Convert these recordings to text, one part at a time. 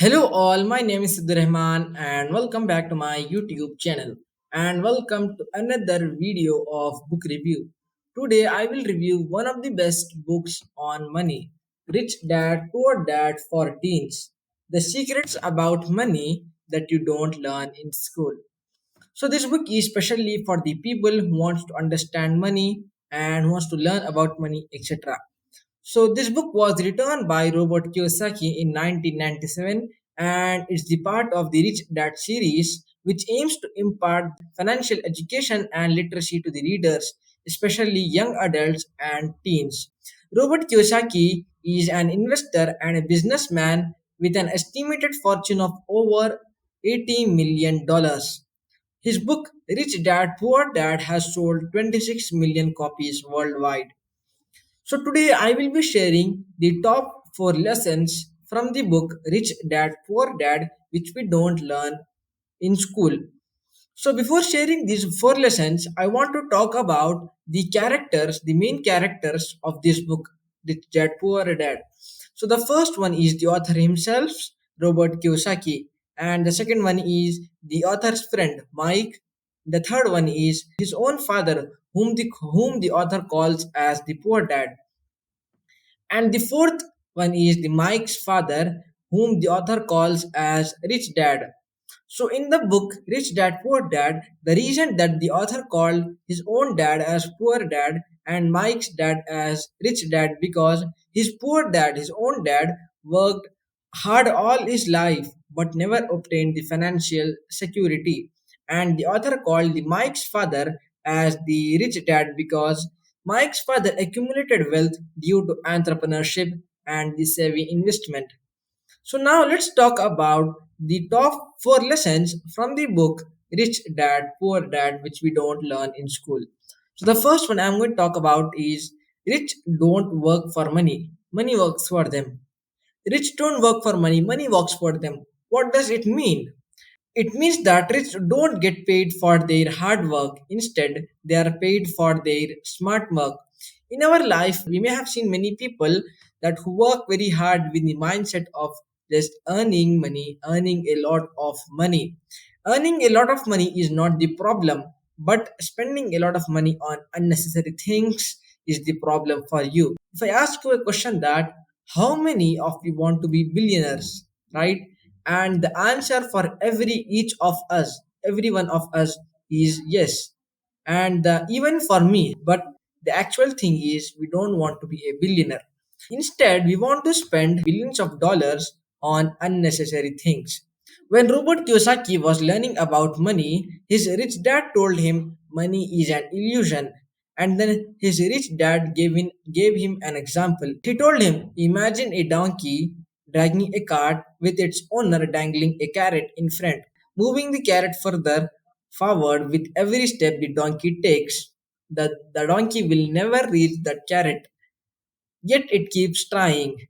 Hello all, my name is Rahman and welcome back to my YouTube channel and welcome to another video of book review. Today I will review one of the best books on money, Rich Dad Poor Dad for Teens. The secrets about money that you don't learn in school. So this book is especially for the people who wants to understand money and who wants to learn about money, etc. So this book was written by Robert Kiyosaki in 1997 and it's the part of the Rich Dad series which aims to impart financial education and literacy to the readers, especially young adults and teens. Robert Kiyosaki is an investor and a businessman with an estimated fortune of over $80 million. His book Rich Dad Poor Dad has sold 26 million copies worldwide. So today I will be sharing the top 4 lessons from the book Rich Dad Poor Dad which we don't learn in school. So before sharing these 4 lessons, I want to talk about the characters, the main characters of this book, Rich Dad Poor Dad. So the first one is the author himself, Robert Kiyosaki, and the second one is the author's friend, Mike. The third one is his own father, whom the author calls as the poor dad, and the fourth one is the Mike's father, whom the author calls as Rich Dad. So in the book Rich Dad Poor Dad, the reason that the author called his own dad as Poor Dad and Mike's dad as Rich Dad because his poor dad, his own dad, worked hard all his life but never obtained the financial security. And the author called the Mike's father as the rich dad because Mike's father accumulated wealth due to entrepreneurship and the savvy investment. So now let's talk about the top 4 lessons from the book Rich Dad Poor Dad which we don't learn in school. So the first one I'm going to talk about is rich don't work for money. Money works for them. Rich don't work for money, money works for them. What does it mean? It means that rich don't get paid for their hard work. Instead, they are paid for their smart work. In our life, we may have seen many people that who work very hard with the mindset of just earning money, earning a lot of money. Earning a lot of money is not the problem, but spending a lot of money on unnecessary things is the problem for you. If I ask you a question that how many of you want to be billionaires, right? And the answer for each of us, every one of us is yes. And even for me, but the actual thing is we don't want to be a billionaire. Instead, we want to spend billions of dollars on unnecessary things. When Robert Kiyosaki was learning about money, his rich dad told him money is an illusion. And then his rich dad gave him an example. He told him, imagine a donkey dragging a cart with its owner dangling a carrot in front, moving the carrot further forward with every step the donkey takes. The donkey will never reach that carrot, yet it keeps trying.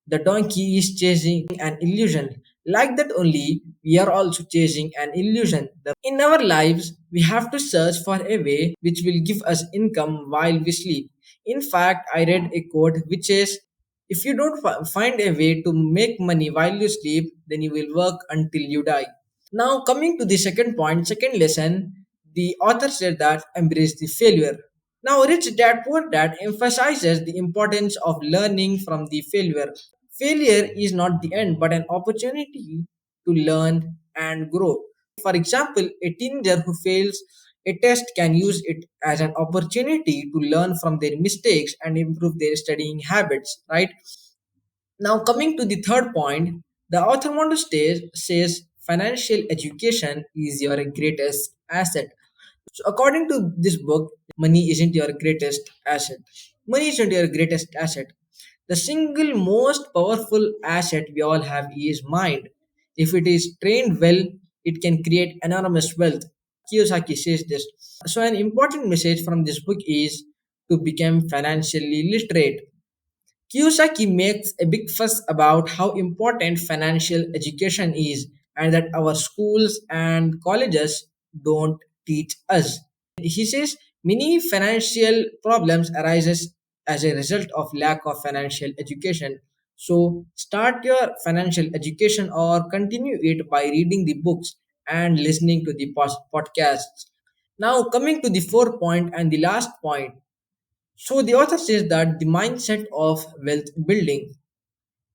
The donkey is chasing an illusion. Like that, only we are also chasing an illusion. In our lives, we have to search for a way which will give us income while we sleep. In fact, I read a quote which says, if you don't find a way to make money while you sleep, then you will work until you die. Now, coming to the second point, second lesson, the author said that embrace the failure. Now, Rich Dad Poor Dad emphasizes the importance of learning from the failure. Failure is not the end, but an opportunity to learn and grow. For example, a teenager who fails a test can use it as an opportunity to learn from their mistakes and improve their studying habits, right? Now, coming to the third point, the author want to says financial education is your greatest asset. So, according to this book, money isn't your greatest asset. Money isn't your greatest asset. The single most powerful asset we all have is mind. If it is trained well, it can create enormous wealth. Kiyosaki says this. So, an important message from this book is to become financially literate. Kiyosaki makes a big fuss about how important financial education is and that our schools and colleges don't teach us. He says many financial problems arises as a result of lack of financial education. So start your financial education or continue it by reading the books and listening to the podcasts. Now coming to the fourth point and the last point. So the author says that the mindset of wealth building.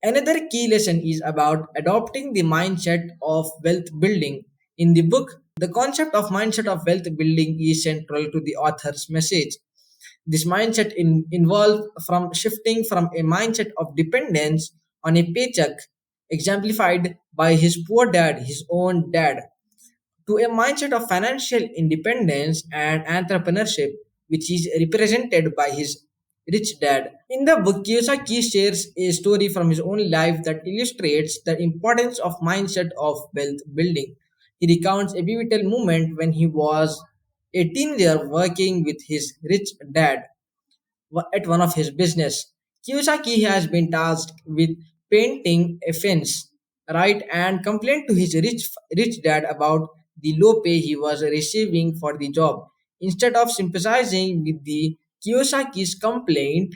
Another key lesson is about adopting the mindset of wealth building. In the book, the concept of mindset of wealth building is central to the author's message. This mindset involves from shifting from a mindset of dependence on a paycheck, exemplified by his poor dad, his own dad, to a mindset of financial independence and entrepreneurship, which is represented by his rich dad. In the book, Kiyosaki shares a story from his own life that illustrates the importance of mindset of wealth building. He recounts a pivotal moment when he was a teenager working with his rich dad at one of his business. Kiyosaki has been tasked with painting a fence, right, and complained to his rich dad about the low pay he was receiving for the job. Instead of sympathizing with the Kiyosaki's complaint,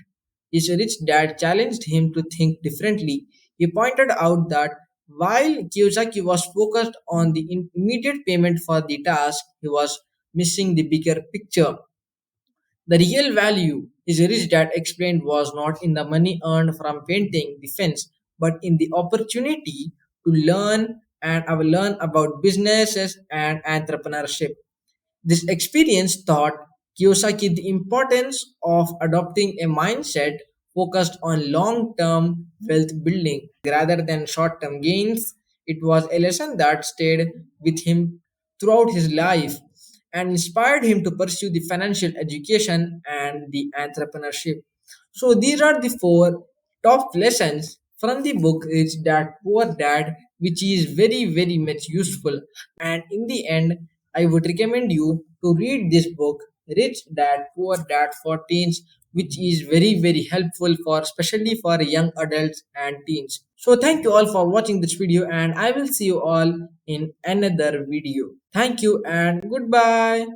his rich dad challenged him to think differently. He pointed out that while Kiyosaki was focused on the immediate payment for the task, he was missing the bigger picture. The real value, his rich dad explained, was not in the money earned from painting the fence, but in the opportunity to learn about businesses and entrepreneurship. This experience taught Kiyosaki the importance of adopting a mindset focused on long term wealth building rather than short term gains. It was a lesson that stayed with him throughout his life and inspired him to pursue the financial education and the entrepreneurship. So, these are the four top lessons from the book Rich Dad Poor Dad, which is very, very much useful. And in the end, I would recommend you to read this book, Rich Dad Poor Dad for Teens, which is very, very helpful for especially for young adults and teens. So thank you all for watching this video and I will see you all in another video. Thank you and goodbye.